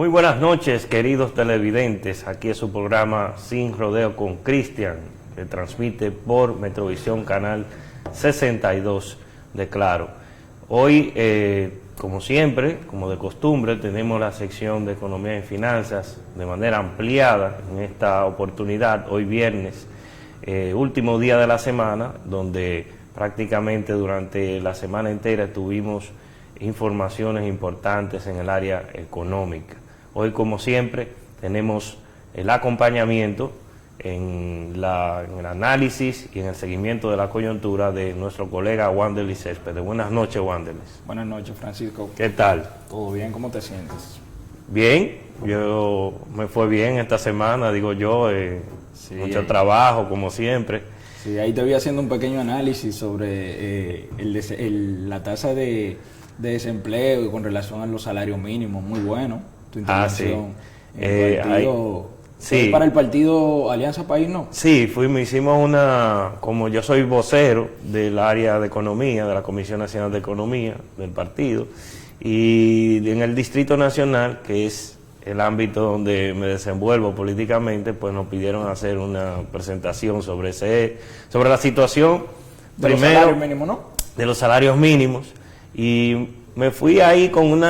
Muy buenas noches, queridos televidentes. Aquí es su programa Sin Rodeo con Cristian, que transmite por Metrovisión Canal 62 de Claro. Hoy, como siempre, como de costumbre, tenemos la sección de Economía y Finanzas de manera ampliada en esta oportunidad, hoy viernes, último día de la semana, donde prácticamente durante la semana entera tuvimos informaciones importantes en el área económica. Hoy, como siempre, tenemos el acompañamiento en el análisis y en el seguimiento de la coyuntura de nuestro colega Wanderly Céspedes. Buenas noches, Wanderly. Buenas noches, Francisco. ¿Qué tal? ¿Todo bien? ¿Cómo te sientes? Bien, me fue bien esta semana, digo yo, Sí, mucho trabajo, como siempre. Sí, ahí te voy haciendo un pequeño análisis sobre la tasa de desempleo con relación a los salarios mínimos. Muy bueno tu intervención. Sí. En el partido, sí. Para el partido Alianza País, ¿no? Sí, hicimos como yo soy vocero del área de economía, de la Comisión Nacional de Economía del partido, y en el Distrito Nacional, que es el ámbito donde me desenvuelvo políticamente, pues nos pidieron hacer una presentación sobre la situación, De primero, los salarios mínimos, ¿no? de los salarios mínimos, y me fui ahí con un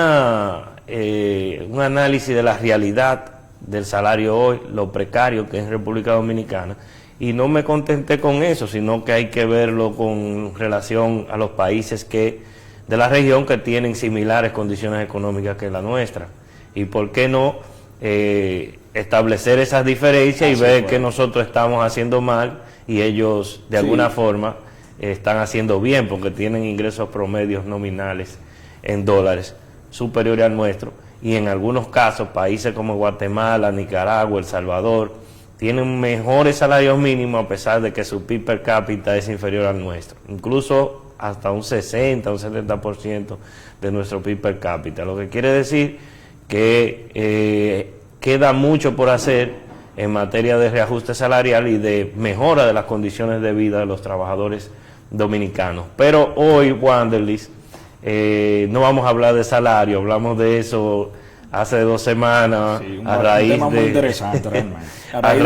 análisis de la realidad del salario hoy, lo precario que es en República Dominicana, y no me contenté con eso, sino que hay que verlo con relación a los países de la región que tienen similares condiciones económicas que la nuestra, y por qué no establecer esas diferencias y ver que nosotros estamos haciendo mal y ellos de alguna forma están haciendo bien, porque tienen ingresos promedios nominales en dólares superiores al nuestro, y en algunos casos países como Guatemala, Nicaragua, El Salvador tienen mejores salarios mínimos a pesar de que su PIB per cápita es inferior al nuestro, incluso hasta un 60, un 70% de nuestro PIB per cápita, lo que quiere decir que queda mucho por hacer en materia de reajuste salarial y de mejora de las condiciones de vida de los trabajadores dominicanos. Pero hoy, Wanderly, no vamos a hablar de salario, hablamos de eso hace 2 semanas, Sí, a raíz un tema muy interesante realmente. A raíz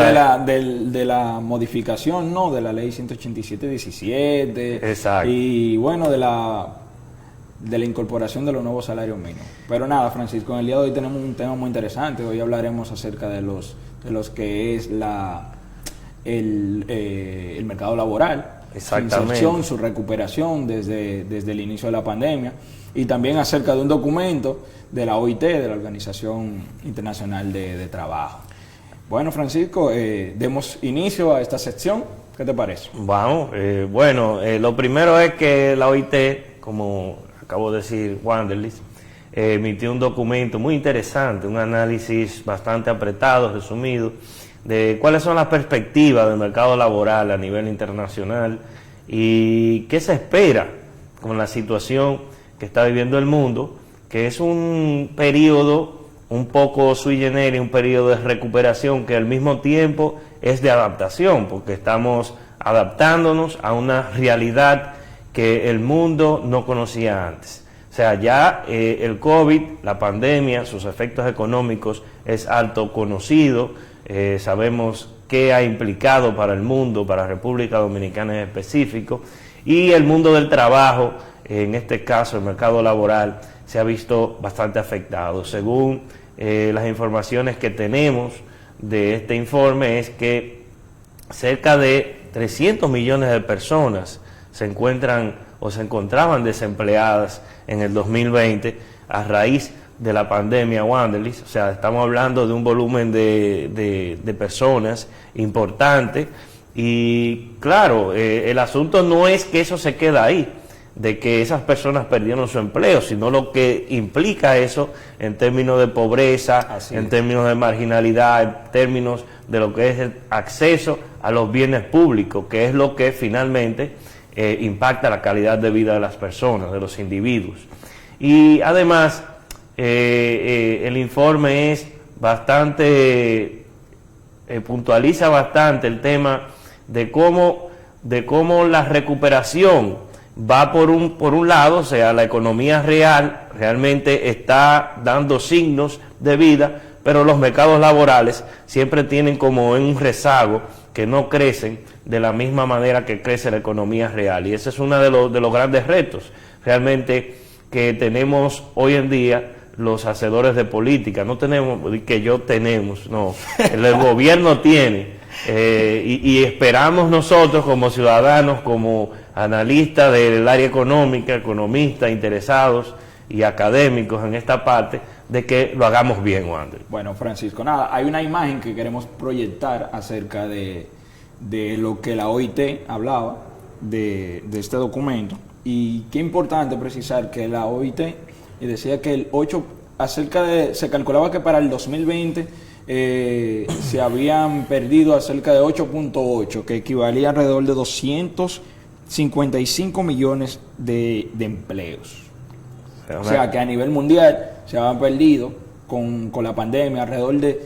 de la modificación, ¿no?, de la ley 187-17. Exacto. Y bueno, de la incorporación de los nuevos salarios mínimos. Pero nada, Francisco, en el día de hoy tenemos un tema muy interesante. Hoy hablaremos acerca de los que es el mercado laboral, su inserción, su recuperación desde el inicio de la pandemia, y también acerca de un documento de la OIT, de la Organización Internacional de Trabajo. Bueno, Francisco, demos inicio a esta sección. ¿Qué te parece? Vamos, lo primero es que la OIT, como acabo de decir, Wanderly, emitió un documento muy interesante, un análisis bastante apretado, resumido, de cuáles son las perspectivas del mercado laboral a nivel internacional y qué se espera con la situación que está viviendo el mundo, que es un periodo un poco sui generis, un periodo de recuperación que al mismo tiempo es de adaptación, porque estamos adaptándonos a una realidad que el mundo no conocía antes. O sea, ya el COVID, la pandemia, sus efectos económicos es alto conocido, sabemos qué ha implicado para el mundo, para República Dominicana en específico, y el mundo del trabajo, en este caso el mercado laboral, se ha visto bastante afectado. Según las informaciones que tenemos de este informe, es que cerca de 300 millones de personas se encontraban desempleadas en el 2020 a raíz de la pandemia, Wanderly. O sea, estamos hablando de un volumen de personas importante, y claro, el asunto no es que eso se queda ahí, de que esas personas perdieron su empleo, sino lo que implica eso en términos de pobreza, en términos de marginalidad, en términos de lo que es el acceso a los bienes públicos, que es lo que finalmente impacta la calidad de vida de las personas, de los individuos. Y además, el informe es bastante, puntualiza bastante el tema de cómo la recuperación va por un lado, o sea, la economía real realmente está dando signos de vida, pero los mercados laborales siempre tienen como un rezago que no crecen de la misma manera que crece la economía real. Y ese es uno de los grandes retos realmente que tenemos hoy en día los hacedores de política. No tenemos, que yo tenemos, no, el gobierno tiene. Y esperamos nosotros como ciudadanos, como analistas del área económica, economistas interesados y académicos en esta parte, de que lo hagamos bien, Wander. Bueno, Francisco, nada, hay una imagen que queremos proyectar acerca de lo que la OIT hablaba de este documento, y qué importante precisar que la OIT decía que se calculaba que para el 2020 se habían perdido cerca de 8.8, que equivalía alrededor de 255 millones de empleos. O sea que a nivel mundial se habían perdido con la pandemia alrededor de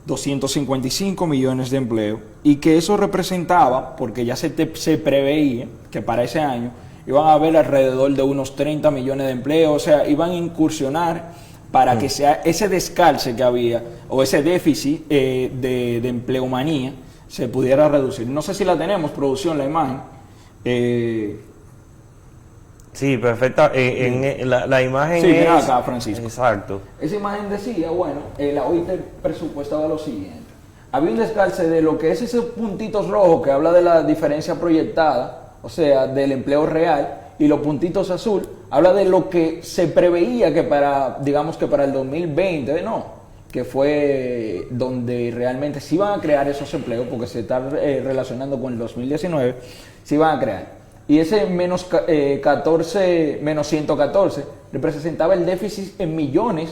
255 millones de empleos, y que eso representaba, porque ya se preveía que para ese año iban a haber alrededor de unos 30 millones de empleos, o sea, iban a incursionar para que sea ese descalce que había, o ese déficit de empleomanía, se pudiera reducir. No sé si la tenemos, producción, la imagen. Sí, perfecta. La imagen sí, es... acá, Francisco. Exacto. Esa imagen decía, bueno, la OIT presupuestaba lo siguiente. Había un descalce de lo que es esos puntitos rojos que habla de la diferencia proyectada, o sea, del empleo real, y los puntitos azul habla de lo que se preveía que digamos que para el 2020, que fue donde realmente se iban a crear esos empleos, porque se está relacionando con el 2019, se iban a crear. Y ese menos 114 representaba el déficit en millones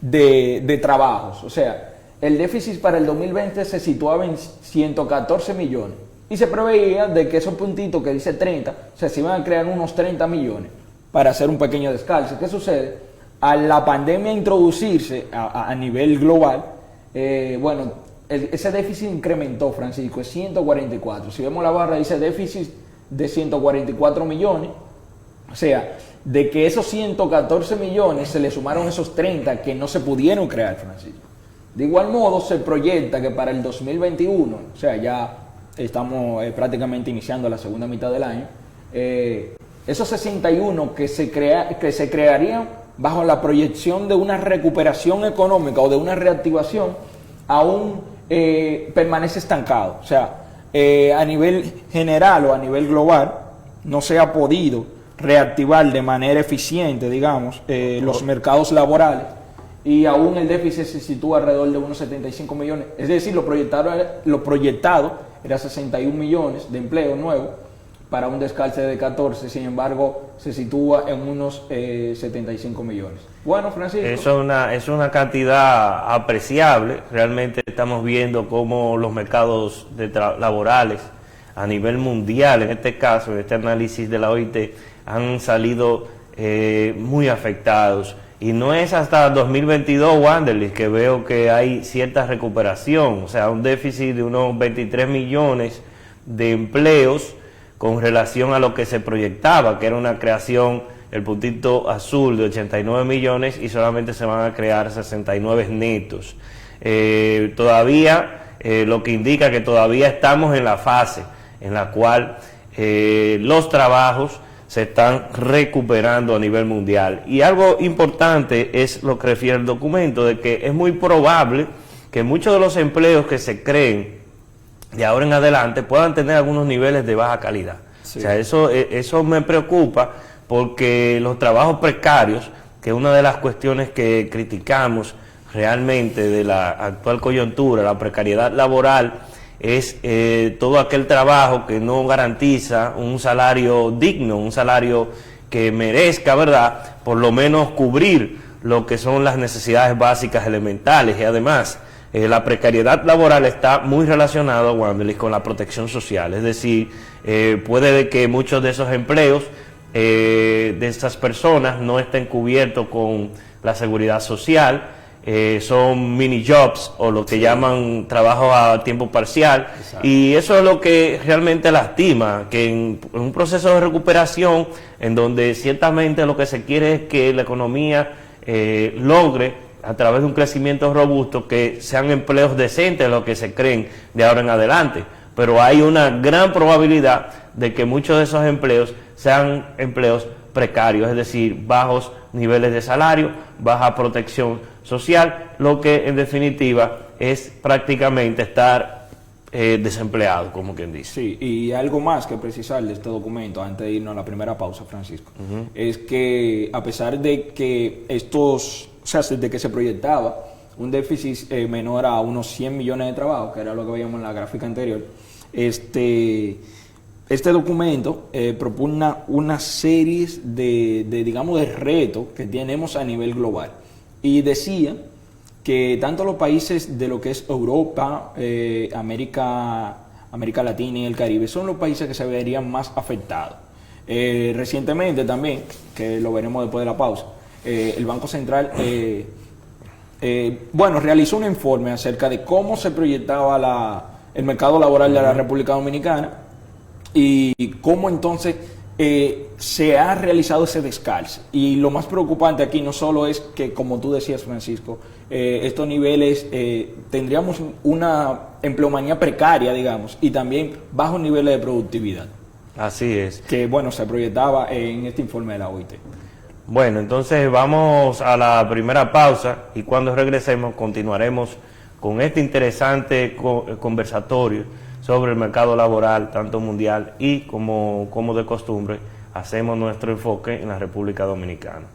de trabajos. O sea, el déficit para el 2020 se situaba en 114 millones. Y se preveía de que esos puntitos que dice 30, o sea, se iban a crear unos 30 millones para hacer un pequeño descalce. ¿Qué sucede? A la pandemia introducirse a nivel global, ese déficit incrementó, Francisco, es 144. Si vemos la barra, dice déficit de 144 millones, o sea, de que esos 114 millones se le sumaron esos 30 que no se pudieron crear, Francisco. De igual modo, se proyecta que para el 2021, o sea, ya estamos prácticamente iniciando la segunda mitad del año, esos 61 que se crearían bajo la proyección de una recuperación económica o de una reactivación, aún permanece estancado. O sea, a nivel general o a nivel global no se ha podido reactivar de manera eficiente, digamos, los mercados laborales, y aún el déficit se sitúa alrededor de unos 75 millones. Es decir, lo proyectado era 61 millones de empleo nuevos para un descalce de 14, sin embargo, se sitúa en unos 75 millones. Bueno, Francisco. Es una cantidad apreciable. Realmente estamos viendo cómo los mercados laborales a nivel mundial, en este caso, en este análisis de la OIT, han salido muy afectados. Y no es hasta 2022, Wanderley, que veo que hay cierta recuperación, o sea, un déficit de unos 23 millones de empleos con relación a lo que se proyectaba, que era una creación, el puntito azul, de 89 millones, y solamente se van a crear 69 netos. Todavía, lo que indica que todavía estamos en la fase en la cual los trabajos se están recuperando a nivel mundial. Y algo importante es lo que refiere el documento, de que es muy probable que muchos de los empleos que se creen de ahora en adelante puedan tener algunos niveles de baja calidad. Sí. O sea, eso me preocupa, porque los trabajos precarios, que es una de las cuestiones que criticamos realmente de la actual coyuntura, la precariedad laboral, es todo aquel trabajo que no garantiza un salario digno, un salario que merezca, ¿verdad?, por lo menos cubrir lo que son las necesidades básicas elementales. Y además, la precariedad laboral está muy relacionada, Wanderley, con la protección social. Es decir, puede que muchos de esos empleos de esas personas no estén cubiertos con la seguridad social. Son mini jobs, o lo que llaman trabajo a tiempo parcial. Exacto. Y eso es lo que realmente lastima, que en un proceso de recuperación, en donde ciertamente lo que se quiere es que la economía logre a través de un crecimiento robusto, que sean empleos decentes los que se creen de ahora en adelante. Pero hay una gran probabilidad de que muchos de esos empleos sean empleos precarios, es decir, bajos niveles de salario, baja protección social, lo que en definitiva es prácticamente estar desempleado, como quien dice. Sí, y algo más que precisar de este documento, antes de irnos a la primera pausa, Francisco, es que a pesar de que de que se proyectaba un déficit menor a unos 100 millones de trabajos, que era lo que veíamos en la gráfica anterior, este documento propugna una serie de retos que tenemos a nivel global. Y decía que tanto los países de lo que es Europa, América Latina y el Caribe son los países que se verían más afectados. Recientemente también, que lo veremos después de la pausa, el Banco Central realizó un informe acerca de cómo se proyectaba el mercado laboral de la República Dominicana y cómo entonces se ha realizado ese descalce. Y lo más preocupante aquí no solo es que, como tú decías, Francisco, estos niveles tendríamos una empleomanía precaria, digamos, y también bajos niveles de productividad. Así es. Que, se proyectaba en este informe de la OIT. Bueno, entonces vamos a la primera pausa y cuando regresemos continuaremos con este interesante conversatorio sobre el mercado laboral, tanto mundial y como de costumbre, hacemos nuestro enfoque en la República Dominicana.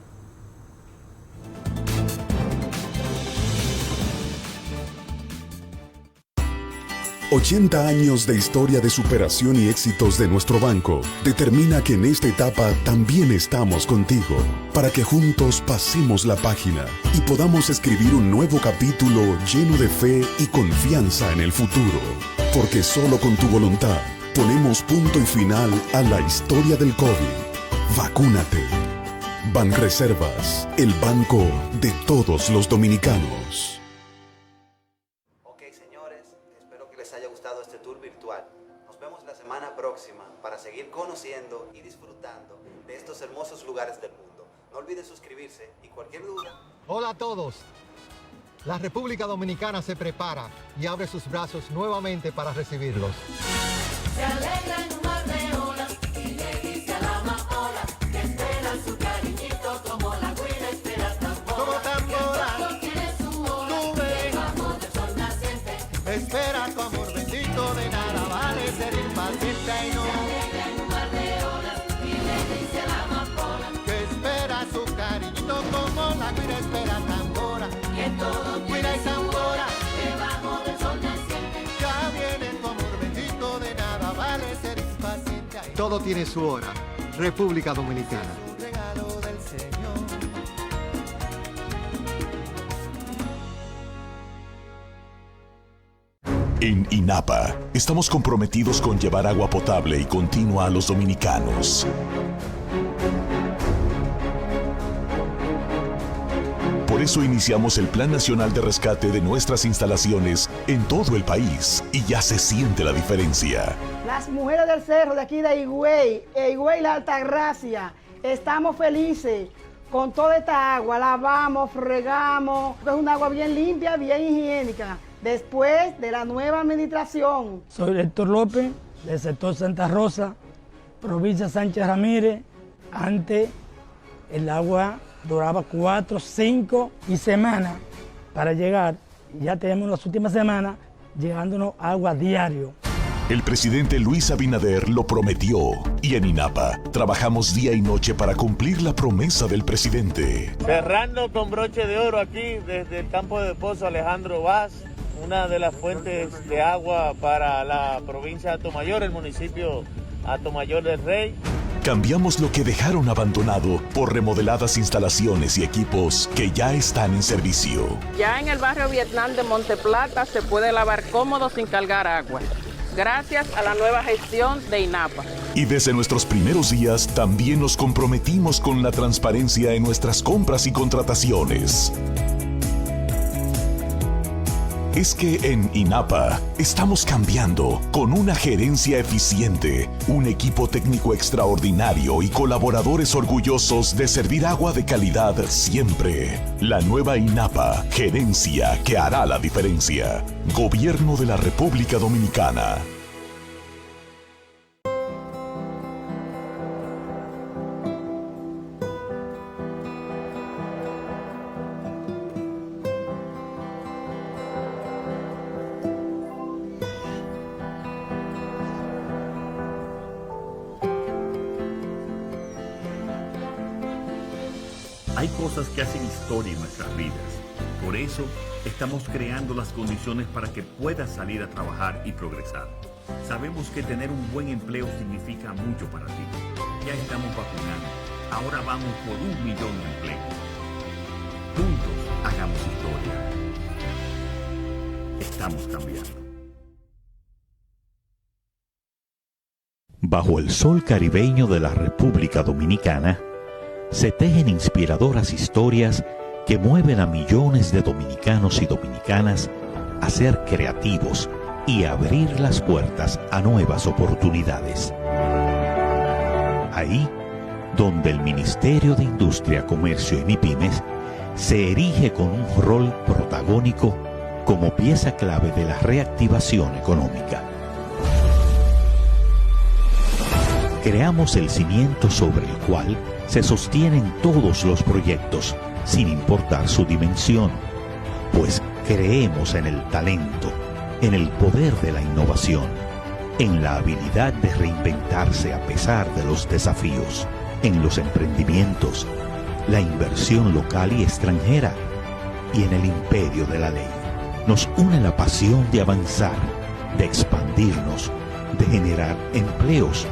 «80 años de historia de superación y éxitos de nuestro banco determina que en esta etapa también estamos contigo, para que juntos pasemos la página y podamos escribir un nuevo capítulo lleno de fe y confianza en el futuro. Porque solo con tu voluntad ponemos punto y final a la historia del COVID. Vacúnate. Banreservas, el banco de todos los dominicanos». Les haya gustado este tour virtual. Nos vemos la semana próxima para seguir conociendo y disfrutando de estos hermosos lugares del mundo. No olviden suscribirse y cualquier duda. Hola a todos. La República Dominicana se prepara y abre sus brazos nuevamente para recibirlos. Se alegra en un mar de olas y le dice a la amapola que espera su cariñito como la güira espera tambora. Como tambora. Todo tiene su hora, debajo del sol naciente. Espera tu amor bendito, de nada vale ser impaciente y no. Se alegra en un mar de olas y le dice a la amapola Que espera su cariñito como la güira espera tambora. que todo Güira y tambora, debajo del sol naciente. ya viene tu amor bendito, de nada vale ser impaciente y no. Todo tiene su hora. República Dominicana. Un regalo del Señor. En INAPA estamos comprometidos con llevar agua potable y continua a los dominicanos. Por eso iniciamos el Plan Nacional de Rescate de nuestras instalaciones en todo el país y ya se siente la diferencia. Las mujeres del cerro de aquí de Higüey, La Altagracia, estamos felices con toda esta agua. Lavamos, fregamos, es un agua bien limpia, bien higiénica. Después de la nueva administración. Soy Héctor López, del sector Santa Rosa, provincia Sánchez Ramírez. Antes el agua duraba 4, 5 y semanas para llegar. Ya tenemos las últimas semanas llegándonos agua diario. El presidente Luis Abinader lo prometió y en INAPA trabajamos día y noche para cumplir la promesa del presidente. Cerrando con broche de oro aquí desde el campo de Pozo Alejandro Vaz, una de las fuentes de agua para la provincia de Atomayor, el municipio Atomayor del Rey. Cambiamos lo que dejaron abandonado por remodeladas instalaciones y equipos que ya están en servicio. Ya en el barrio Vietnam de Monteplata se puede lavar cómodo sin cargar agua, gracias a la nueva gestión de INAPA. Y desde nuestros primeros días también nos comprometimos con la transparencia en nuestras compras y contrataciones. es que en INAPA estamos cambiando con una gerencia eficiente, un equipo técnico extraordinario y colaboradores orgullosos de servir agua de calidad siempre. La nueva INAPA, gerencia que hará la diferencia. Gobierno de la República Dominicana. Hay cosas que hacen historia en nuestras vidas. Por eso, estamos creando las condiciones para que puedas salir a trabajar y progresar. Sabemos que tener un buen empleo significa mucho para ti. Ya estamos vacunando. Ahora vamos por 1 millón de empleos. Juntos, hagamos historia. Estamos cambiando. Bajo el sol caribeño de la República Dominicana, se tejen inspiradoras historias que mueven a millones de dominicanos y dominicanas a ser creativos y abrir las puertas a nuevas oportunidades. Ahí, donde el Ministerio de Industria, Comercio y MIPYMES se erige con un rol protagónico como pieza clave de la reactivación económica. Creamos el cimiento sobre el cual se sostienen todos los proyectos, sin importar su dimensión, pues creemos en el talento, en el poder de la innovación, en la habilidad de reinventarse a pesar de los desafíos, en los emprendimientos, la inversión local y extranjera, y en el imperio de la ley. Nos une la pasión de avanzar, de expandirnos, de generar empleos,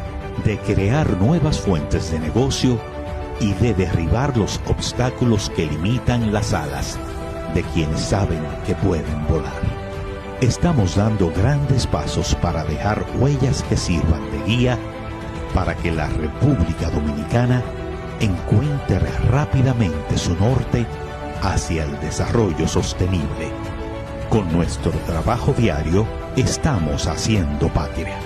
de crear nuevas fuentes de negocio y de derribar los obstáculos que limitan las alas de quienes saben que pueden volar. Estamos dando grandes pasos para dejar huellas que sirvan de guía para que la República Dominicana encuentre rápidamente su norte hacia el desarrollo sostenible. Con nuestro trabajo diario estamos haciendo patria.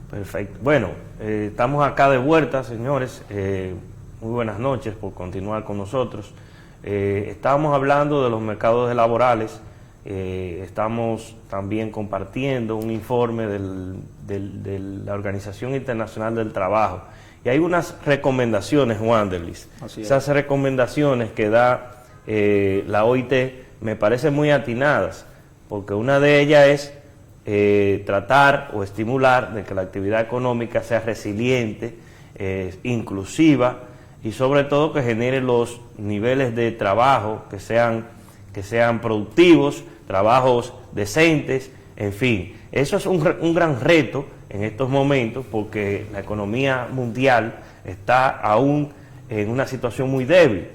Perfecto. Bueno, estamos acá de vuelta, señores. Muy buenas noches por continuar con nosotros. Estábamos hablando de los mercados laborales. Estamos también compartiendo un informe de la Organización Internacional del Trabajo. Y hay unas recomendaciones, Wanderlis. Esas recomendaciones que da la OIT me parecen muy atinadas, porque una de ellas es tratar o estimular de que la actividad económica sea resiliente, inclusiva y sobre todo que genere los niveles de trabajo que sean productivos, trabajos decentes, en fin. Eso es un gran reto en estos momentos porque la economía mundial está aún en una situación muy débil.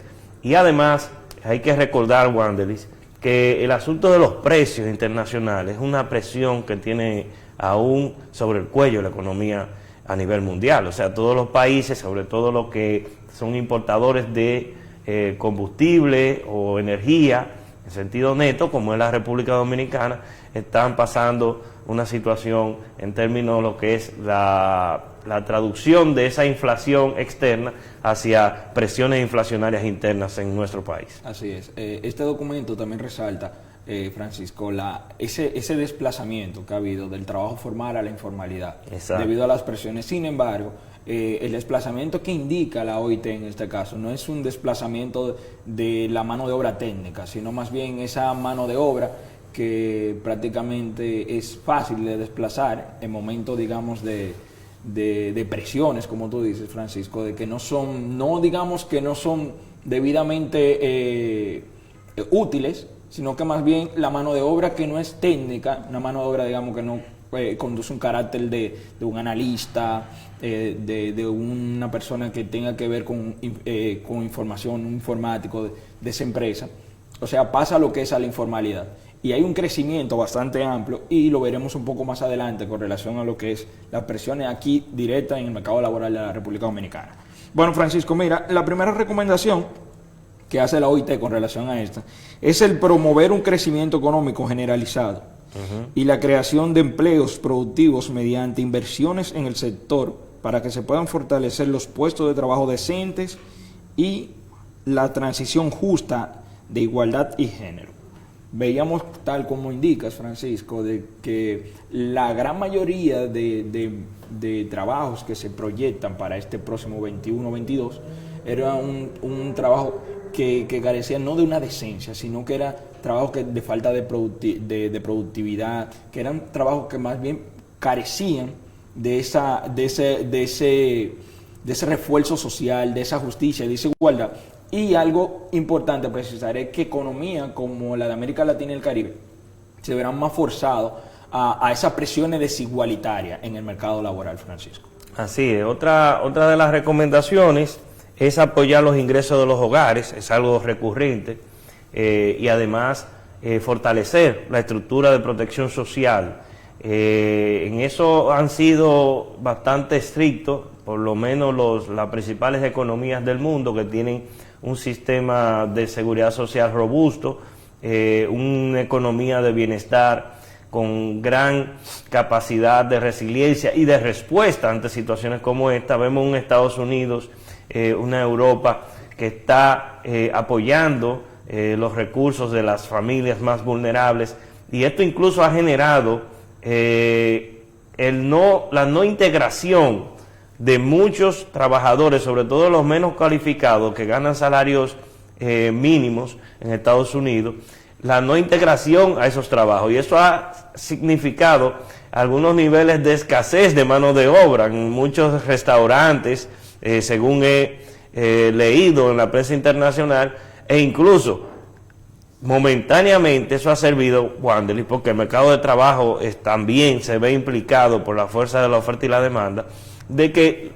Y además hay que recordar, Wanderlis, que el asunto de los precios internacionales es una presión que tiene aún sobre el cuello la economía a nivel mundial. O sea, todos los países, sobre todo los que son importadores de combustible o energía, en sentido neto, como es la República Dominicana, están pasando una situación en términos de lo que es la traducción de esa inflación externa hacia presiones inflacionarias internas en nuestro país. Así es. Este documento también resalta, Francisco, ese desplazamiento que ha habido del trabajo formal a la informalidad. Exacto. Debido a las presiones. Sin embargo, el desplazamiento que indica la OIT en este caso no es un desplazamiento de la mano de obra técnica, sino más bien esa mano de obra que prácticamente es fácil de desplazar en momentos, digamos, de presiones, como tú dices, Francisco, de que no son debidamente útiles, sino que más bien la mano de obra que no es técnica, una mano de obra, digamos, que no conduce un carácter de un analista, de una persona que tenga que ver con información, un informático de esa empresa. O sea, pasa lo que es a la informalidad. y hay un crecimiento bastante amplio, y lo veremos un poco más adelante con relación a lo que es las presiones aquí directas en el mercado laboral de la República Dominicana. Bueno, Francisco, mira, la primera recomendación que hace la OIT con relación a esta es el promover un crecimiento económico generalizado y la creación de empleos productivos mediante inversiones en el sector para que se puedan fortalecer los puestos de trabajo decentes y la transición justa de igualdad y género. Veíamos, tal como indicas, Francisco, de que la gran mayoría de trabajos que se proyectan para este próximo 21-22 era un trabajo que carecía no de una decencia, sino que era trabajo de falta de productividad, que eran trabajos que más bien carecían de ese refuerzo social, de esa justicia, de esa igualdad. Y algo importante precisar es que economía como la de América Latina y el Caribe se verán más forzados a esas presiones desigualitarias en el mercado laboral, Francisco. Así es. Otra de las recomendaciones es apoyar los ingresos de los hogares, es algo recurrente, y además fortalecer la estructura de protección social. En eso han sido bastante estrictos, por lo menos las principales economías del mundo, que tienen un sistema de seguridad social robusto, una economía de bienestar con gran capacidad de resiliencia y de respuesta ante situaciones como esta. Vemos un Estados Unidos, una Europa que está apoyando los recursos de las familias más vulnerables, y esto incluso ha generado la no integración de muchos trabajadores, sobre todo los menos cualificados, que ganan salarios mínimos en Estados Unidos, la no integración a esos trabajos, y eso ha significado algunos niveles de escasez de mano de obra en muchos restaurantes, según he leído en la prensa internacional, e incluso momentáneamente eso ha servido, Wanderly, porque el mercado de trabajo también se ve implicado por la fuerza de la oferta y la demanda, de que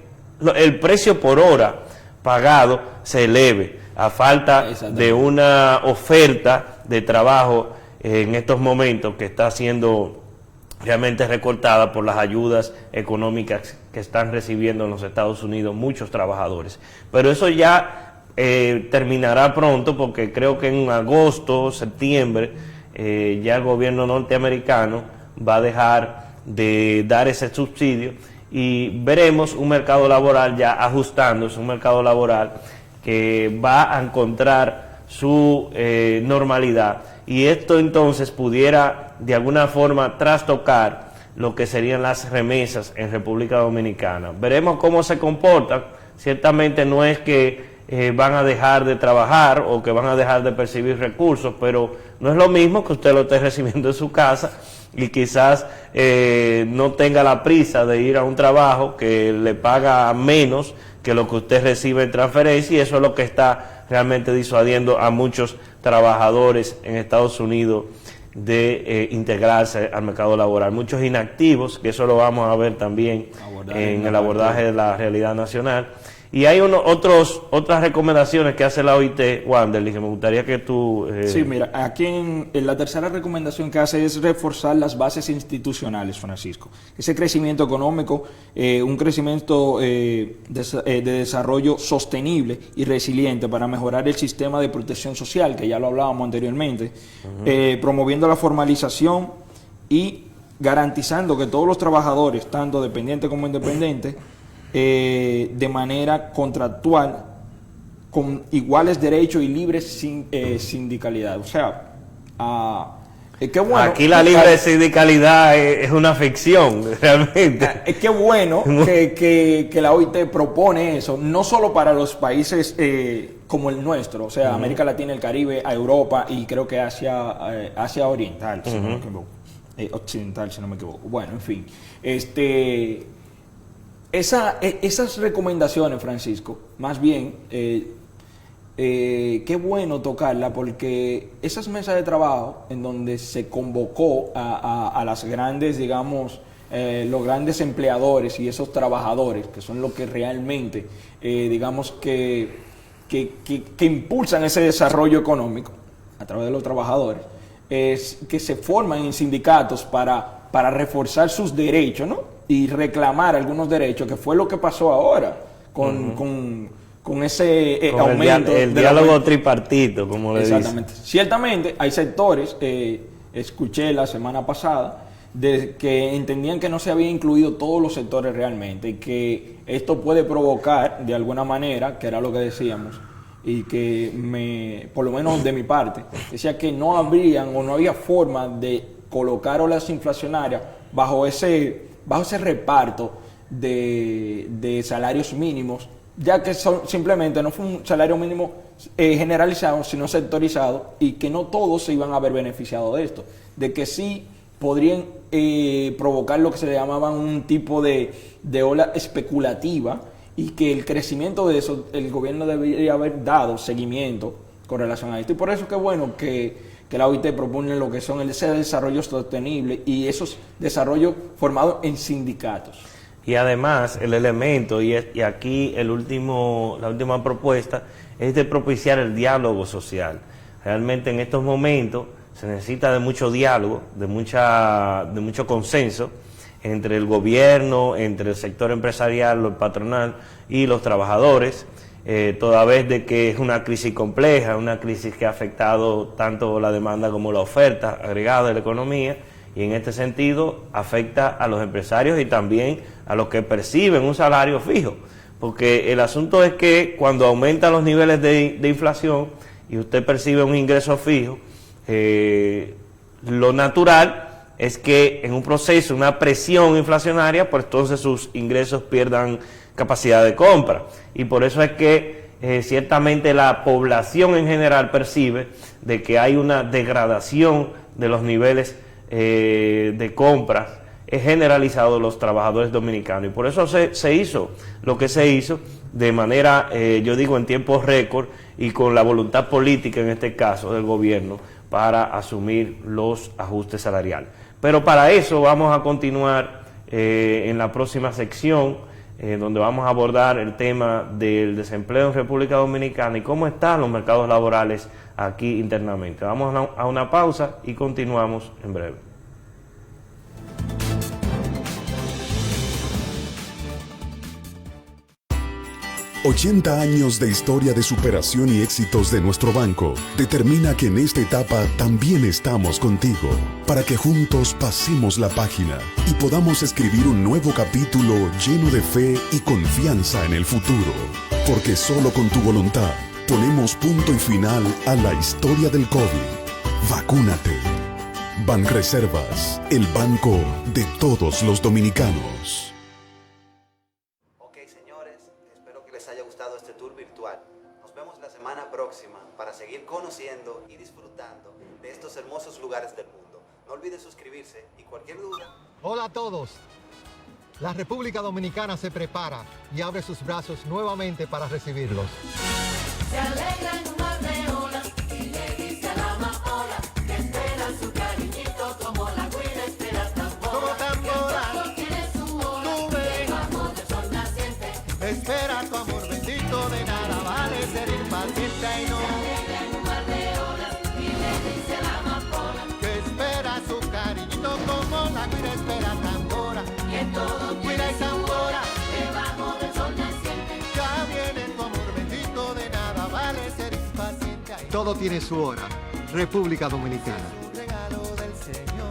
el precio por hora pagado se eleve a falta de una oferta de trabajo en estos momentos que está siendo realmente recortada por las ayudas económicas que están recibiendo en los Estados Unidos muchos trabajadores. Pero eso ya terminará pronto, porque creo que en agosto, septiembre, ya el gobierno norteamericano va a dejar de dar ese subsidio, y veremos un mercado laboral ya ajustándose, un mercado laboral que va a encontrar su normalidad, y esto entonces pudiera de alguna forma trastocar lo que serían las remesas en República Dominicana. Veremos cómo se comportan. Ciertamente no es que van a dejar de trabajar o que van a dejar de percibir recursos, pero no es lo mismo que usted lo esté recibiendo en su casa y quizás no tenga la prisa de ir a un trabajo que le paga menos que lo que usted recibe en transferencia, y eso es lo que está realmente disuadiendo a muchos trabajadores en Estados Unidos de integrarse al mercado laboral. Muchos inactivos, que eso lo vamos a ver también en el abordaje de la realidad nacional. Y hay otras recomendaciones que hace la OIT, Wanderly, que me gustaría que tú... Sí, mira, aquí en la tercera recomendación que hace es reforzar las bases institucionales, Francisco. Ese crecimiento económico, un crecimiento de desarrollo sostenible y resiliente para mejorar el sistema de protección social, que ya lo hablábamos anteriormente, promoviendo la formalización y garantizando que todos los trabajadores, tanto dependientes como independientes, de manera contractual, con iguales derechos y libres sindicalidad. O sea, qué bueno. Aquí la libre sindicalidad es una ficción, realmente. Es que bueno que la OIT propone eso, no solo para los países como el nuestro, o sea, América Latina, el Caribe, a Europa y creo que Asia Oriental, si no me equivoco. Occidental, si no me equivoco. Bueno, en fin. Esas recomendaciones, Francisco, más bien, qué bueno tocarla, porque esas mesas de trabajo en donde se convocó a las grandes, digamos, los grandes empleadores y esos trabajadores, que son los que realmente, digamos, que impulsan ese desarrollo económico a través de los trabajadores, que se forman en sindicatos para reforzar sus derechos, ¿no? Y reclamar algunos derechos, que fue lo que pasó ahora con ese con aumento. El diálogo tripartito, como le dicen. Exactamente. Ciertamente hay sectores, escuché la semana pasada, de que entendían que no se había incluido todos los sectores realmente, y que esto puede provocar de alguna manera, que era lo que decíamos, y que por lo menos de mi parte, decía que no había forma de colocar olas inflacionarias bajo ese reparto de salarios mínimos, ya que simplemente no fue un salario mínimo generalizado, sino sectorizado, y que no todos se iban a ver beneficiados de esto, de que sí podrían provocar lo que se llamaban un tipo de ola especulativa, y que el crecimiento de eso, el gobierno debería haber dado seguimiento con relación a esto. Y por eso que bueno que la OIT propone lo que son ese desarrollo sostenible y esos desarrollos formados en sindicatos. Y además el elemento, y aquí la última propuesta, es de propiciar el diálogo social. Realmente en estos momentos se necesita de mucho diálogo, de mucho consenso entre el gobierno, entre el sector empresarial, el patronal y los trabajadores, toda vez de que es una crisis compleja, una crisis que ha afectado tanto la demanda como la oferta agregada de la economía, y en este sentido afecta a los empresarios y también a los que perciben un salario fijo, porque el asunto es que cuando aumentan los niveles de inflación y usted percibe un ingreso fijo, lo natural es que en un proceso, una presión inflacionaria, pues entonces sus ingresos pierdan capacidad de compra. Y por eso es que ciertamente la población en general percibe de que hay una degradación de los niveles de compras generalizado de los trabajadores dominicanos. Y por eso se hizo lo que se hizo de manera, yo digo, en tiempo récord, y con la voluntad política, en este caso, del gobierno, para asumir los ajustes salariales. Pero para eso vamos a continuar en la próxima sección, donde vamos a abordar el tema del desempleo en República Dominicana y cómo están los mercados laborales aquí internamente. Vamos a una pausa y continuamos en breve. 80 años de historia de superación y éxitos de nuestro banco determina que en esta etapa también estamos contigo, para que juntos pasemos la página y podamos escribir un nuevo capítulo lleno de fe y confianza en el futuro. Porque solo con tu voluntad ponemos punto y final a la historia del COVID. Vacúnate. Banreservas, el banco de todos los dominicanos. Próxima para seguir conociendo y disfrutando de estos hermosos lugares del mundo. No olviden suscribirse y cualquier duda. Hola a todos. La República Dominicana se prepara y abre sus brazos nuevamente para recibirlos. Se alegra en un mar de olas y le dice a la amapola que espera su cariñito como la guira espera tambora. Como tambora. Que todo tiene su hora, debajo del sol naciente. Espera tu amor bendito, de nada vale ser impaciente. Y no. Se alegra en un mar de olas y le dice a la amapola Que espera su cariñito como la guira espera tambora. que todo Guira y tambora. debajo del sol naciente. Ya viene tu amor bendito, de nada vale ser impaciente. Todo tiene su hora. República Dominicana. Un regalo del Señor.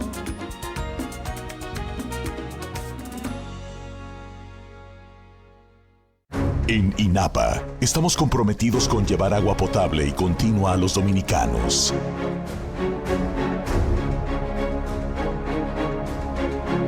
En INAPA estamos comprometidos con llevar agua potable y continua a los dominicanos.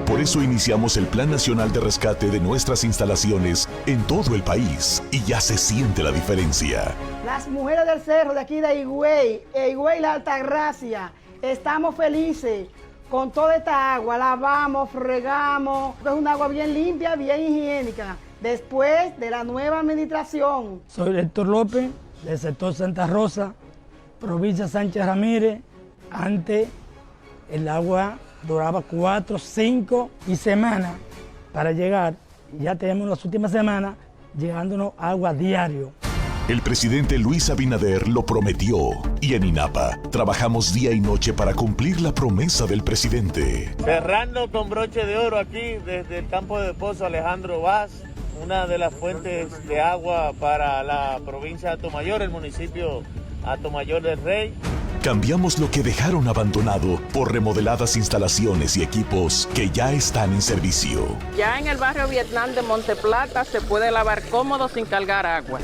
Por eso iniciamos el Plan Nacional de Rescate de nuestras instalaciones en todo el país y ya se siente la diferencia. Las mujeres del cerro de aquí de Higüey, La Altagracia, estamos felices con toda esta agua. Lavamos, fregamos, es un agua bien limpia, bien higiénica. Después de la nueva administración. Soy Héctor López, del sector Santa Rosa, provincia Sánchez Ramírez. Antes el agua duraba 4, 5 y semanas para llegar. Ya tenemos las últimas semanas llegándonos agua diario. El presidente Luis Abinader lo prometió y en INAPA trabajamos día y noche para cumplir la promesa del presidente. Cerrando con broche de oro aquí desde el campo de Pozo Alejandro Vaz, una de las fuentes de agua para la provincia de Atomayor, el municipio Atomayor del Rey. Cambiamos lo que dejaron abandonado por remodeladas instalaciones y equipos que ya están en servicio. Ya en el barrio Vietnam de Monteplata se puede lavar cómodo sin cargar agua,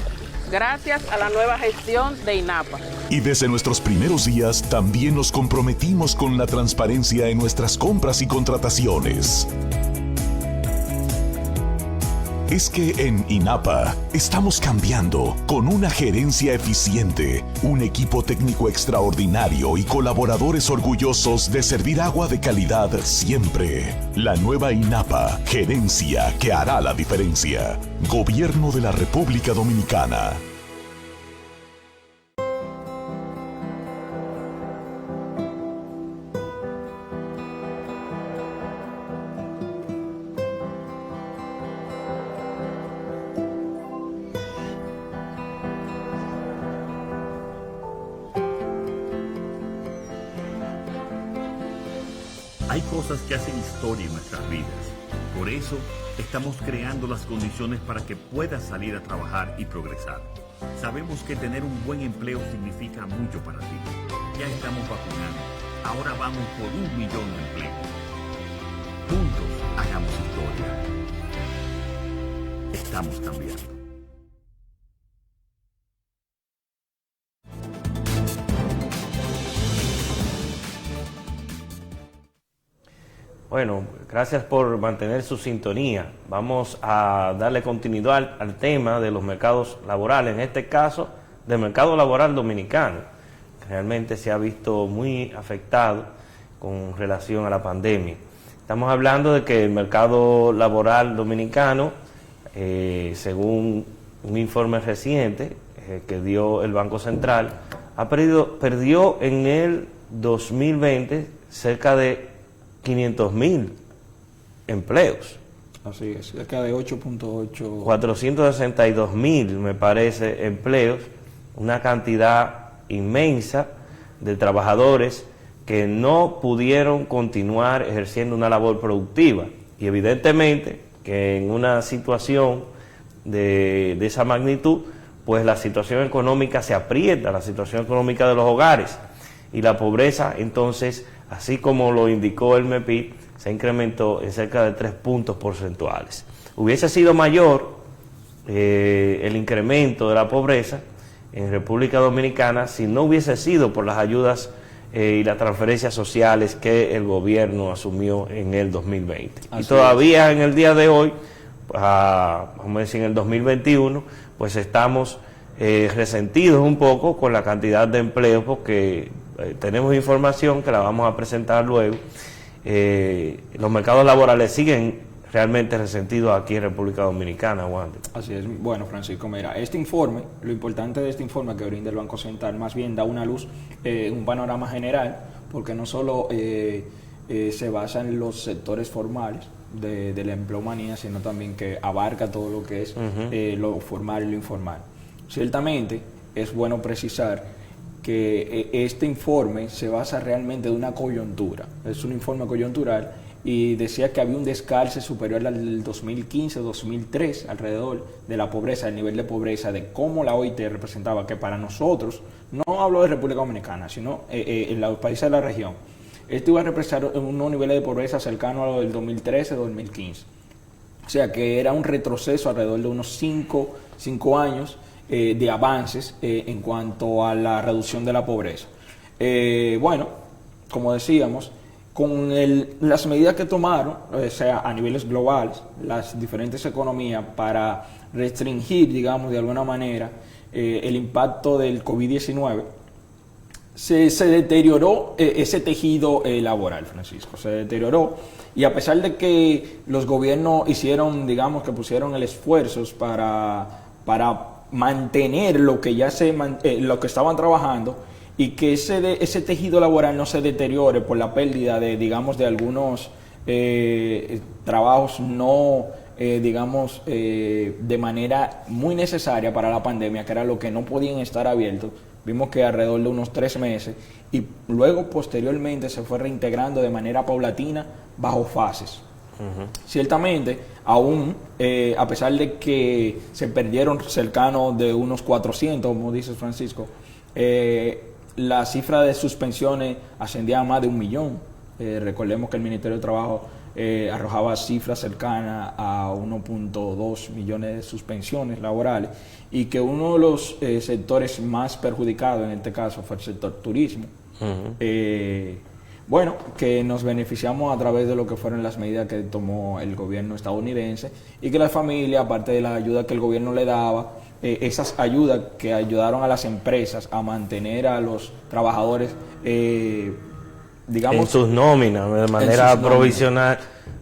gracias a la nueva gestión de INAPA. Y desde nuestros primeros días también nos comprometimos con la transparencia en nuestras compras y contrataciones. Es que en INAPA estamos cambiando con una gerencia eficiente, un equipo técnico extraordinario y colaboradores orgullosos de servir agua de calidad siempre. La nueva INAPA, gerencia que hará la diferencia. Gobierno de la República Dominicana. Hay cosas que hacen historia en nuestras vidas. Por eso, estamos creando las condiciones para que puedas salir a trabajar y progresar. Sabemos que tener un buen empleo significa mucho para ti. Ya estamos vacunando. Ahora vamos por 1 millón de empleos. Juntos hagamos historia. Estamos cambiando. Bueno, gracias por mantener su sintonía. Vamos a darle continuidad al tema de los mercados laborales, en este caso del mercado laboral dominicano. Realmente se ha visto muy afectado con relación a la pandemia. Estamos hablando de que el mercado laboral dominicano, según un informe reciente que dio el Banco Central, perdió en el 2020 cerca de 500.000 empleos. Así es, cerca de 8.8... 462.000, me parece, empleos, una cantidad inmensa de trabajadores que no pudieron continuar ejerciendo una labor productiva. Y evidentemente que en una situación de esa magnitud, pues la situación económica se aprieta, la situación económica de los hogares, y la pobreza, entonces, así como lo indicó el MEPID, se incrementó en cerca de 3 puntos porcentuales. Hubiese sido mayor el incremento de la pobreza en República Dominicana si no hubiese sido por las ayudas y las transferencias sociales que el gobierno asumió en el 2020. Así y todavía en el día de hoy, vamos a decir en el 2021, pues estamos resentidos un poco con la cantidad de empleos porque tenemos información que la vamos a presentar luego. Los mercados laborales siguen realmente resentidos aquí en República Dominicana, Wander. Así es. Bueno, Francisco, mira, este informe, lo importante de este informe que brinda el Banco Central, más bien da una luz, un panorama general, porque no solo se basa en los sectores formales de la empleomanía, sino también que abarca todo lo que es lo formal y lo informal. Ciertamente, es bueno precisar que este informe se basa realmente de una coyuntura, es un informe coyuntural y decía que había un descalce superior al del 2015-2003 alrededor de la pobreza, del nivel de pobreza, de cómo la OIT representaba que para nosotros, no hablo de República Dominicana, sino en los países de la región, esto iba a representar unos niveles de pobreza cercanos a lo del 2013-2015. O sea que era un retroceso alrededor de unos 5 años de avances en cuanto a la reducción de la pobreza. Bueno, como decíamos, con las medidas que tomaron, o sea, a niveles globales, las diferentes economías para restringir, digamos, de alguna manera, el impacto del COVID-19, se deterioró ese tejido laboral, Francisco, se deterioró. Y a pesar de que los gobiernos hicieron, digamos, que pusieron el esfuerzo para mantener lo que ya lo que estaban trabajando y que ese tejido laboral no se deteriore por la pérdida de, digamos, de algunos trabajos no de manera muy necesaria para la pandemia, que era lo que no podían estar abiertos. Vimos que alrededor de unos 3 meses y luego posteriormente se fue reintegrando de manera paulatina bajo fases. Ciertamente, aún a pesar de que se perdieron cercanos de unos 400, como dice Francisco, la cifra de suspensiones ascendía a más de 1 millón. Recordemos que el Ministerio de Trabajo arrojaba cifras cercanas a 1.2 millones de suspensiones laborales y que uno de los sectores más perjudicados en este caso fue el sector turismo. Bueno, que nos beneficiamos a través de lo que fueron las medidas que tomó el gobierno estadounidense y que la familia, aparte de la ayuda que el gobierno le daba, esas ayudas que ayudaron a las empresas a mantener a los trabajadores, digamos, en sus nóminas, de manera provisional,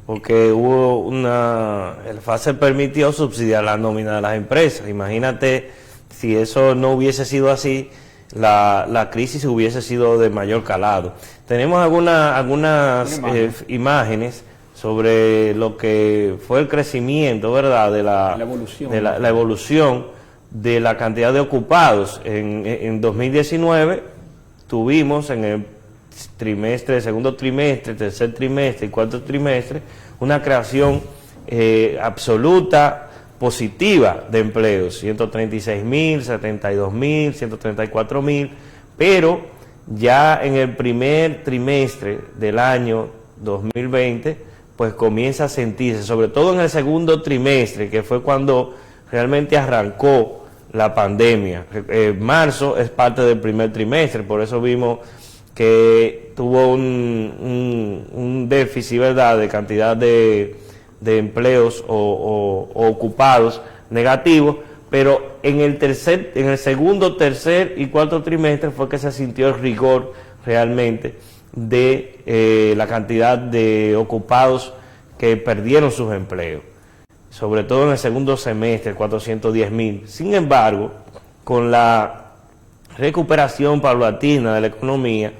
porque hubo el FASE permitió subsidiar la nómina de las empresas. Imagínate si eso no hubiese sido así, la crisis hubiese sido de mayor calado. Tenemos algunas imágenes sobre lo que fue el crecimiento, ¿verdad?, de la evolución de la cantidad de ocupados. En 2019 tuvimos en el segundo trimestre, tercer trimestre y cuarto trimestre una creación absoluta positiva de empleos, 136.000, 72.000, 134.000, pero ya en el primer trimestre del año 2020, pues comienza a sentirse, sobre todo en el segundo trimestre, que fue cuando realmente arrancó la pandemia. Marzo es parte del primer trimestre, por eso vimos que tuvo un déficit, ¿verdad?, de cantidad de empleos o ocupados negativos, pero en el segundo, tercer y cuarto trimestre fue que se sintió el rigor realmente de la cantidad de ocupados que perdieron sus empleos, sobre todo en el segundo semestre, 410.000. Sin embargo, con la recuperación paulatina de la economía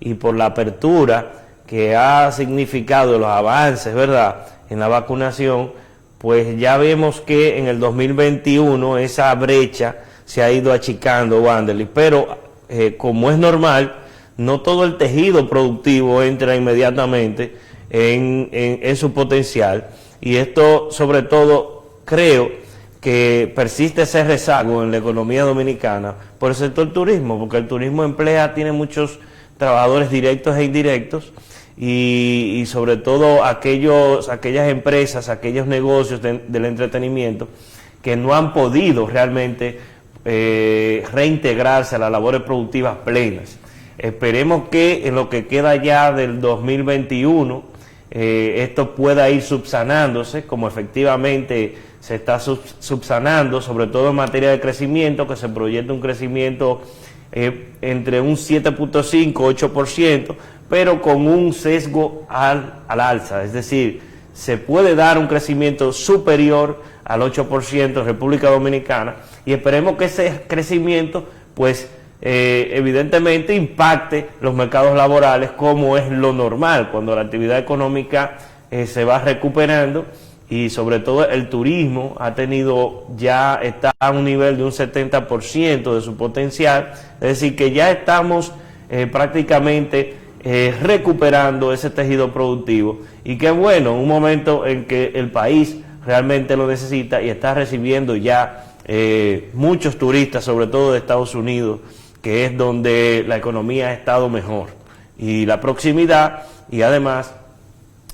y por la apertura que ha significado los avances, ¿verdad?, en la vacunación, pues ya vemos que en el 2021 esa brecha se ha ido achicando, Wanderly, pero como es normal, no todo el tejido productivo entra inmediatamente en su potencial, y esto sobre todo creo que persiste ese rezago en la economía dominicana por el sector turismo, porque el turismo tiene muchos trabajadores directos e indirectos, y sobre todo aquellas empresas, aquellos negocios del entretenimiento que no han podido realmente reintegrarse a las labores productivas plenas. Esperemos que en lo que queda ya del 2021 esto pueda ir subsanándose, como efectivamente se está subsanando, sobre todo en materia de crecimiento, que se proyecta un crecimiento entre un 7.5, 8%, pero con un sesgo al alza, es decir, se puede dar un crecimiento superior al 8% en República Dominicana, y esperemos que ese crecimiento, pues, evidentemente impacte los mercados laborales, como es lo normal, cuando la actividad económica se va recuperando, y sobre todo el turismo está a un nivel de un 70% de su potencial, es decir, que ya estamos prácticamente recuperando ese tejido productivo, y qué bueno, un momento en que el país realmente lo necesita y está recibiendo ya muchos turistas, sobre todo de Estados Unidos, que es donde la economía ha estado mejor, y la proximidad, y además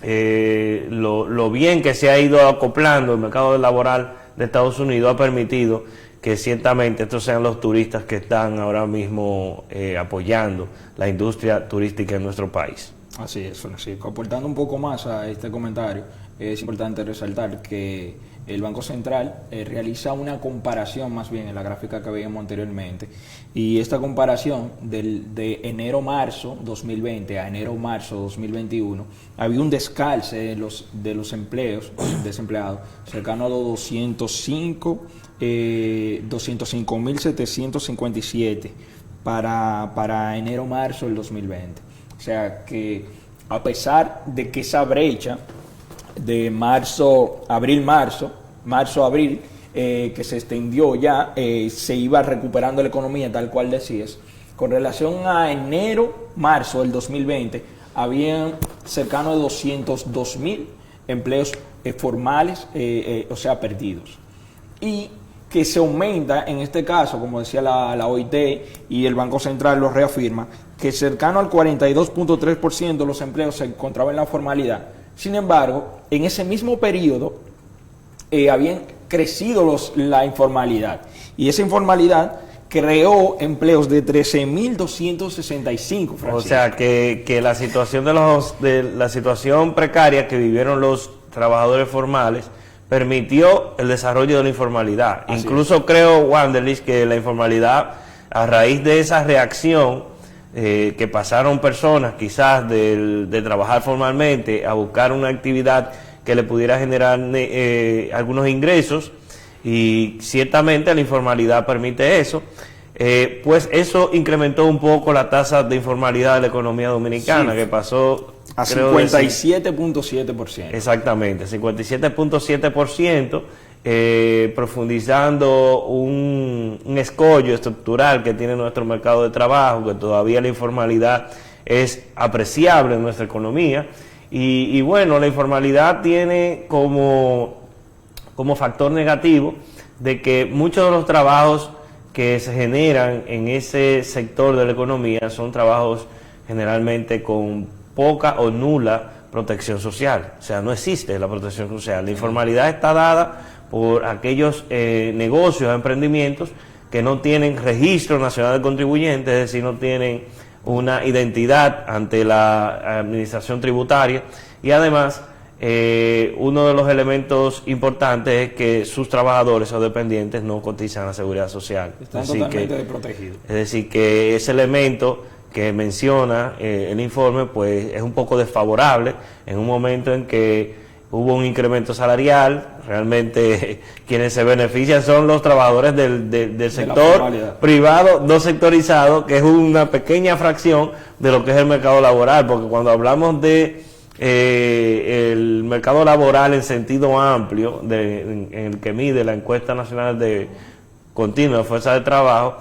lo bien que se ha ido acoplando el mercado laboral de Estados Unidos ha permitido que ciertamente estos sean los turistas que están ahora mismo apoyando la industria turística en nuestro país. Así es, Francisco. Aportando un poco más a este comentario, es importante resaltar que el Banco Central realiza una comparación, más bien en la gráfica que veíamos anteriormente, y esta comparación de enero-marzo 2020 a enero-marzo 2021, había un descalce de los empleos desempleados cercano a los 205.757 para enero-marzo del 2020. O sea que a pesar de que esa brecha de marzo-abril, que se extendió ya, se iba recuperando la economía, tal cual decías. Con relación a enero-marzo del 2020, habían cercano de 202,000 empleos formales, o sea, perdidos. Y que se aumenta, en este caso, como decía la OIT y el Banco Central lo reafirma, que cercano al 42.3% de los empleos se encontraban en la formalidad. Sin embargo, en ese mismo periodo habían crecido la informalidad, y esa informalidad creó empleos de 13.265. O sea que la situación de la situación precaria que vivieron los trabajadores formales permitió el desarrollo de la informalidad. Así incluso es. Creo, Wanderlich, que la informalidad, a raíz de esa reacción que pasaron personas quizás de trabajar formalmente a buscar una actividad que le pudiera generar algunos ingresos, y ciertamente la informalidad permite eso, pues eso incrementó un poco la tasa de informalidad de la economía dominicana, sí, que pasó a 57.7%. Exactamente, 57.7%, profundizando un escollo estructural que tiene nuestro mercado de trabajo, que todavía la informalidad es apreciable en nuestra economía. Y bueno, la informalidad tiene como factor negativo de que muchos de los trabajos que se generan en ese sector de la economía son trabajos generalmente con poca o nula protección social. O sea, no existe la protección social. La informalidad está dada por aquellos negocios, emprendimientos que no tienen registro nacional de contribuyentes, es decir, no tienen una identidad ante la administración tributaria, y además uno de los elementos importantes es que sus trabajadores o dependientes no cotizan a la seguridad social. Están totalmente desprotegidos. Es decir, que ese elemento que menciona el informe pues es un poco desfavorable en un momento en que hubo un incremento salarial. Realmente quienes se benefician son los trabajadores del sector privado no sectorizado, que es una pequeña fracción de lo que es el mercado laboral, porque cuando hablamos de el mercado laboral en sentido amplio, en el que mide la encuesta nacional de continua de fuerza de trabajo,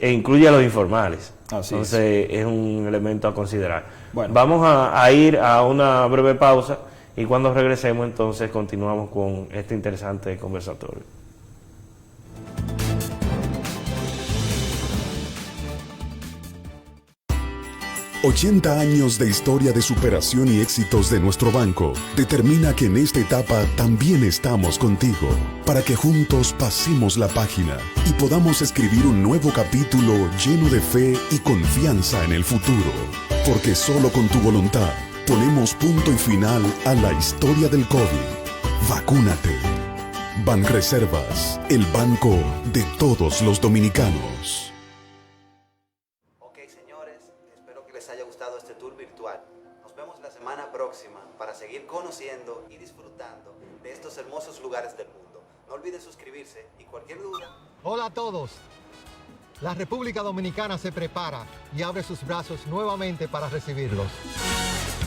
incluye a los informales. Entonces es un elemento a considerar. Bueno, vamos a ir a una breve pausa, y cuando regresemos entonces continuamos con este interesante conversatorio. ...80 años de historia de superación y éxitos de nuestro banco... ...determina que en esta etapa también estamos contigo... ...para que juntos pasemos la página... ...y podamos escribir un nuevo capítulo lleno de fe y confianza en el futuro... ...porque solo con tu voluntad... ...ponemos punto y final a la historia del COVID... ¡Vacúnate! Banreservas, el banco de todos los dominicanos. Próxima para seguir conociendo y disfrutando de estos hermosos lugares del mundo. No olviden suscribirse y cualquier duda. Hola a todos. La República Dominicana se prepara y abre sus brazos nuevamente para recibirlos.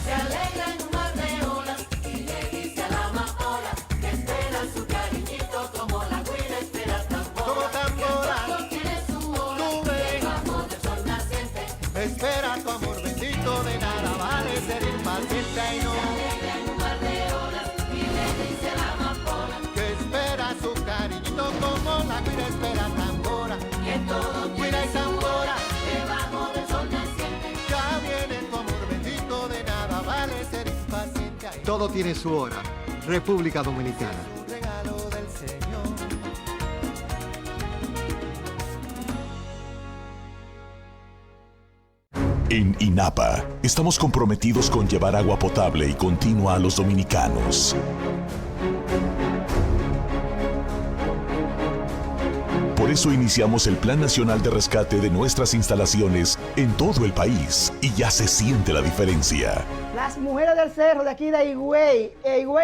Se alegra en un mar de olas y le dice a la amapola que espera su cariñito como la guira espera tambora. Como tambora. Que todo tiene su hora. Debajo del sol naciente. Espera tu amor bendito, de nada vale ser impaciente. Se alegra en un mar de olas y le dice a la amapola que espera su cariñito como la guira espera tambora. Que todo Guira y tambora. debajo del sol naciente. Ya viene tu amor bendito, de nada vale ser impaciente. Todo tiene su hora. República Dominicana. Un regalo del Señor. En INAPA estamos comprometidos con llevar agua potable y continua a los dominicanos. Por eso iniciamos el Plan Nacional de Rescate de nuestras instalaciones en todo el país, y ya se siente la diferencia. Las mujeres del cerro de aquí de Higüey,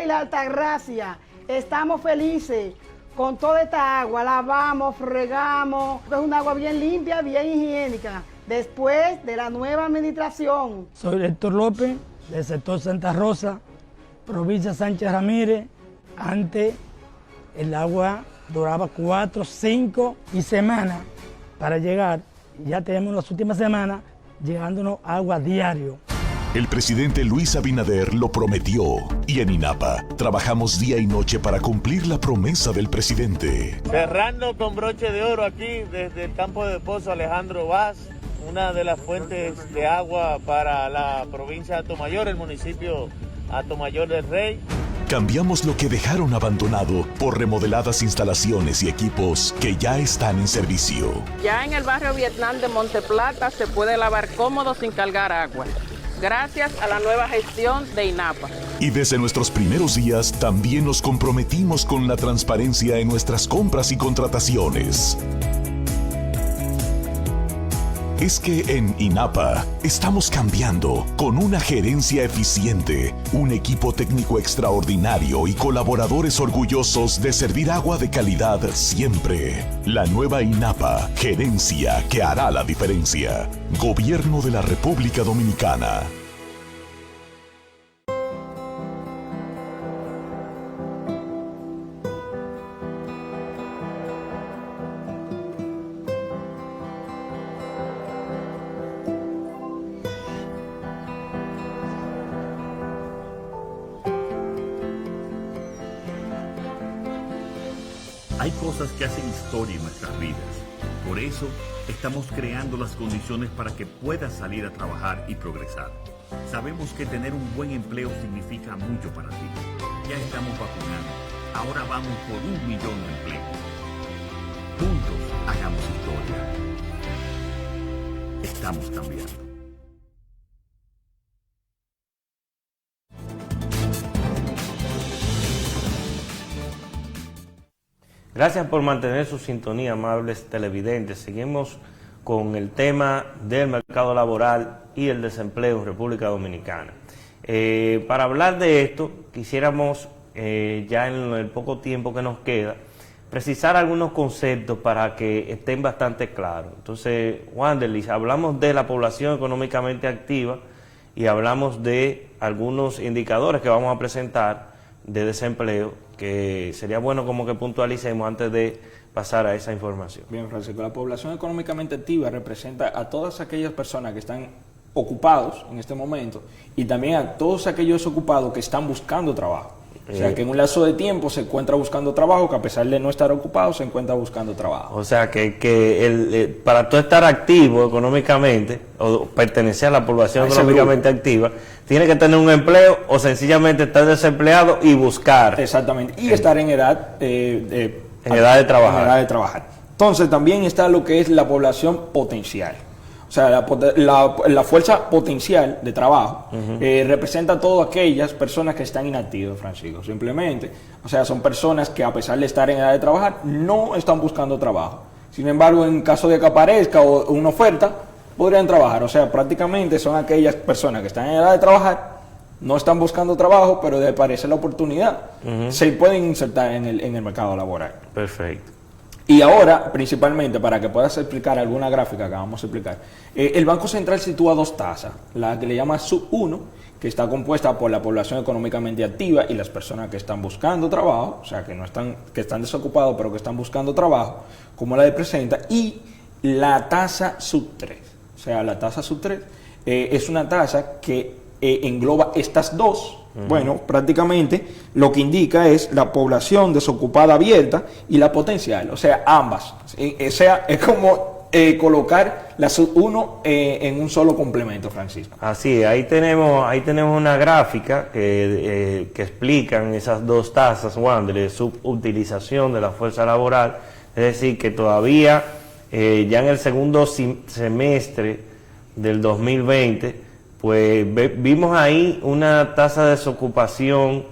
La Altagracia, estamos felices con toda esta agua. Lavamos, fregamos, es un agua bien limpia, bien higiénica. Después de la nueva administración. Soy Héctor López, del sector Santa Rosa, provincia Sánchez Ramírez. Antes el agua duraba 4, 5 y semanas para llegar. Ya tenemos las últimas semanas llegándonos agua diario. El presidente Luis Abinader lo prometió y en INAPA trabajamos día y noche para cumplir la promesa del presidente. Cerrando con broche de oro aquí desde el campo de Pozo Alejandro Vaz, una de las fuentes de agua para la provincia de Atomayor, el municipio Atomayor del Rey. Cambiamos lo que dejaron abandonado por remodeladas instalaciones y equipos que ya están en servicio. Ya en el barrio Vietnam de Monteplata se puede lavar cómodo sin cargar agua, gracias a la nueva gestión de INAPA. Y desde nuestros primeros días también nos comprometimos con la transparencia en nuestras compras y contrataciones. Es que en INAPA estamos cambiando con una gerencia eficiente, un equipo técnico extraordinario y colaboradores orgullosos de servir agua de calidad siempre. La nueva INAPA, gerencia que hará la diferencia. Gobierno de la República Dominicana. Hay cosas que hacen historia en nuestras vidas. Por eso, estamos creando las condiciones para que puedas salir a trabajar y progresar. Sabemos que tener un buen empleo significa mucho para ti. Ya estamos vacunando. Ahora vamos por 1 millón de empleos. Juntos, hagamos historia. Estamos cambiando. Gracias por mantener su sintonía, amables televidentes. Seguimos con el tema del mercado laboral y el desempleo en República Dominicana. Para hablar de esto, quisiéramos, ya en el poco tiempo que nos queda, precisar algunos conceptos para que estén bastante claros. Entonces, Wanderlis, hablamos de la población económicamente activa y hablamos de algunos indicadores que vamos a presentar de desempleo, que sería bueno como que puntualicemos antes de pasar a esa información. Bien, Francisco, la población económicamente activa representa a todas aquellas personas que están ocupados en este momento y también a todos aquellos ocupados que están buscando trabajo. O sea, que en un lapso de tiempo se encuentra buscando trabajo, que a pesar de no estar ocupado, se encuentra buscando trabajo. O sea, que para tú estar activo económicamente, o pertenecer a la población económicamente activa, tiene que tener un empleo o sencillamente estar desempleado y buscar. Exactamente, y estar en edad, edad de trabajar. En edad de trabajar. Entonces, también está lo que es la población potencial. O sea, la fuerza potencial de trabajo representa a todas aquellas personas que están inactivas, Francisco, simplemente. O sea, son personas que a pesar de estar en edad de trabajar, no están buscando trabajo. Sin embargo, en caso de que aparezca una oferta, podrían trabajar. O sea, prácticamente son aquellas personas que están en edad de trabajar, no están buscando trabajo, pero de aparecer la oportunidad, se pueden insertar en el mercado laboral. Perfecto. Y ahora, principalmente, para que puedas explicar alguna gráfica que vamos a explicar, el Banco Central sitúa 2 tasas, la que le llama sub 1, que está compuesta por la población económicamente activa y las personas que están buscando trabajo, o sea, que están desocupados pero que están buscando trabajo, como la presenta, y la tasa sub 3. O sea, la tasa sub 3 es una tasa que engloba estas dos. Bueno, prácticamente lo que indica es la población desocupada abierta y la potencial, o sea, ambas. O sea, es como colocar la sub 1 en un solo complemento, Francisco. Así es, ahí tenemos una gráfica que explican esas 2 tasas, Wander, de subutilización de la fuerza laboral, es decir, que todavía ya en el segundo semestre del 2020, pues vimos ahí una tasa de desocupación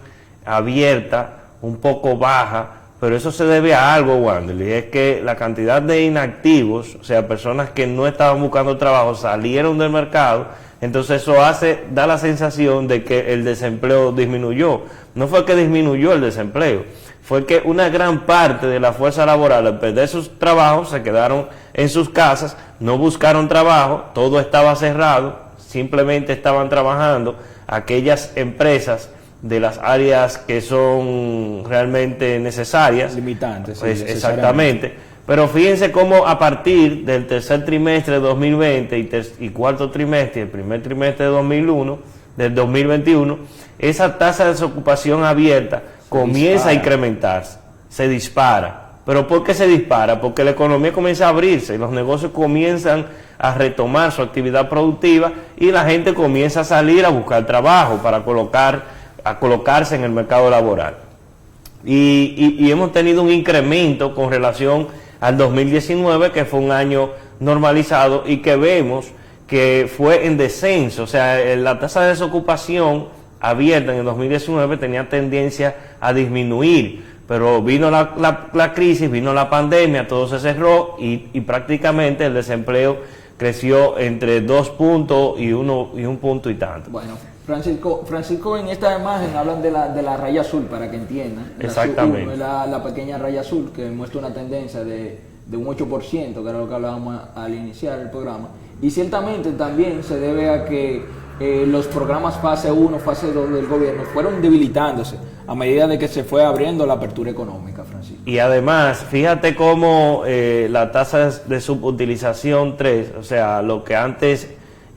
abierta un poco baja, pero eso se debe a algo, Wander, y es que la cantidad de inactivos, o sea, personas que no estaban buscando trabajo, salieron del mercado, entonces eso da la sensación de que el desempleo disminuyó. No fue que disminuyó el desempleo, fue que una gran parte de la fuerza laboral, al perder sus trabajos, se quedaron en sus casas, no buscaron trabajo, todo estaba cerrado, simplemente estaban trabajando aquellas empresas de las áreas que son realmente necesarias. Limitantes, sí, Pues, exactamente. Pero fíjense cómo a partir del tercer trimestre de 2020 y cuarto trimestre, el primer trimestre de del 2021, esa tasa de desocupación abierta comienza a incrementarse, se dispara. ¿Pero por qué se dispara? Porque la economía comienza a abrirse y los negocios comienzan a retomar su actividad productiva y la gente comienza a salir a buscar trabajo para colocarse en el mercado laboral. Y hemos tenido un incremento con relación al 2019, que fue un año normalizado y que vemos que fue en descenso. O sea, la tasa de desocupación abierta en el 2019 tenía tendencia a disminuir, pero vino la crisis, vino la pandemia, todo se cerró y prácticamente el desempleo creció entre 2 puntos y un punto y tanto. Bueno, Francisco, en esta imagen hablan de la raya azul, para que entiendan. Exactamente. La pequeña raya azul que muestra una tendencia de un 8%, que era lo que hablábamos al iniciar el programa. Y ciertamente también se debe a que los programas fase 1, fase 2 del gobierno fueron debilitándose a medida de que se fue abriendo la apertura económica, Francisco. Y además, fíjate cómo la tasa de subutilización 3, o sea, lo que antes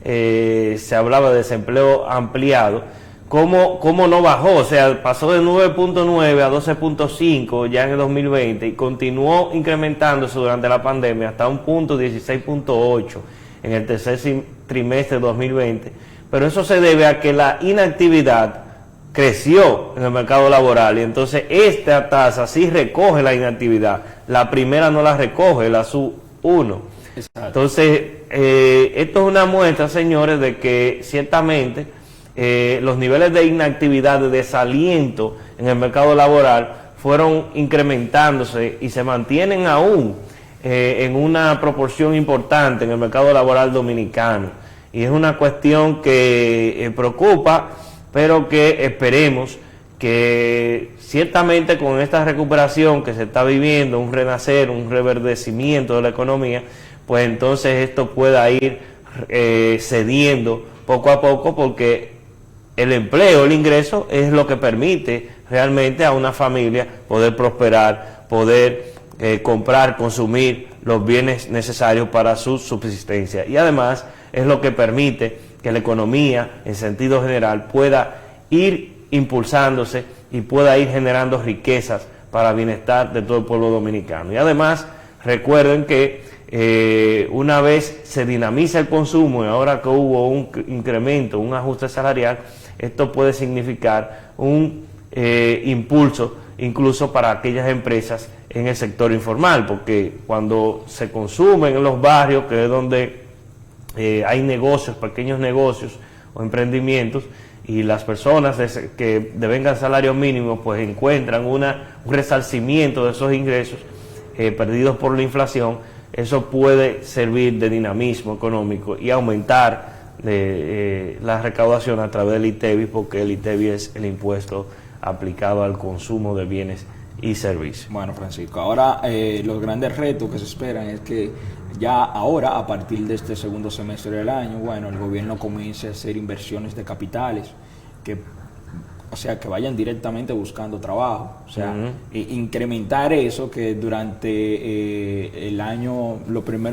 se hablaba de desempleo ampliado, cómo no bajó, o sea, pasó de 9.9 a 12.5 ya en el 2020 y continuó incrementándose durante la pandemia hasta un punto 16.8 en el tercer trimestre de 2020, pero eso se debe a que la inactividad creció en el mercado laboral y entonces esta tasa sí recoge la inactividad, la primera no la recoge, la sub 1. Exacto. Entonces, esto es una muestra, señores, de que ciertamente los niveles de inactividad, de desaliento en el mercado laboral fueron incrementándose y se mantienen aún en una proporción importante en el mercado laboral dominicano. Y es una cuestión que preocupa, pero que esperemos que ciertamente con esta recuperación que se está viviendo, un renacer, un reverdecimiento de la economía, pues entonces esto pueda ir cediendo poco a poco, porque el empleo, el ingreso es lo que permite realmente a una familia poder prosperar, poder comprar, consumir los bienes necesarios para su subsistencia. Y además es lo que permite que la economía en sentido general pueda ir impulsándose y pueda ir generando riquezas para el bienestar de todo el pueblo dominicano. Y además recuerden que una vez se dinamiza el consumo y ahora que hubo un incremento, un ajuste salarial, esto puede significar un impulso incluso para aquellas empresas en el sector informal, porque cuando se consumen en los barrios, que es donde hay negocios, pequeños negocios o emprendimientos, y las personas que devengan salarios mínimos pues encuentran un resarcimiento de esos ingresos perdidos por la inflación, eso puede servir de dinamismo económico y aumentar la recaudación a través del ITEVI, porque el ITEVI es el impuesto aplicado al consumo de bienes y servicios. Bueno, Francisco, ahora los grandes retos que se esperan es que ya ahora, a partir de este segundo semestre del año, bueno, el gobierno comience a hacer inversiones de capitales que vayan directamente buscando trabajo, o sea, incrementar eso que durante el año,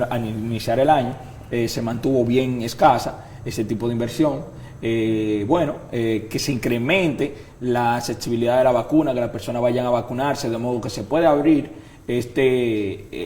al iniciar el año, se mantuvo bien escasa ese tipo de inversión. Que se incremente la accesibilidad de la vacuna, que las personas vayan a vacunarse, de modo que se pueda abrir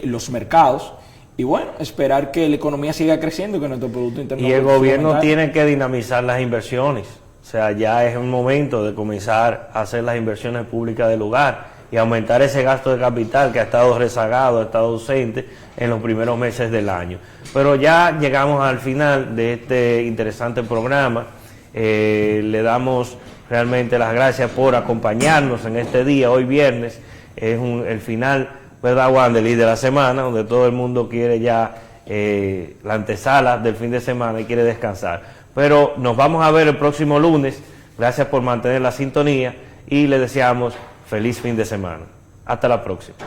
los mercados. Y bueno, esperar que la economía siga creciendo, que nuestro Producto Interno. Y el gobierno tiene que dinamizar las inversiones. O sea, ya es un momento de comenzar a hacer las inversiones públicas del lugar y aumentar ese gasto de capital que ha estado rezagado, ha estado ausente en los primeros meses del año. Pero ya llegamos al final de este interesante programa. Le damos realmente las gracias por acompañarnos en este día, hoy viernes. Es el final, ¿verdad, Wanderly?, de la semana, donde todo el mundo quiere ya la antesala del fin de semana y quiere descansar. Pero nos vamos a ver el próximo lunes. Gracias por mantener la sintonía y le deseamos feliz fin de semana. Hasta la próxima.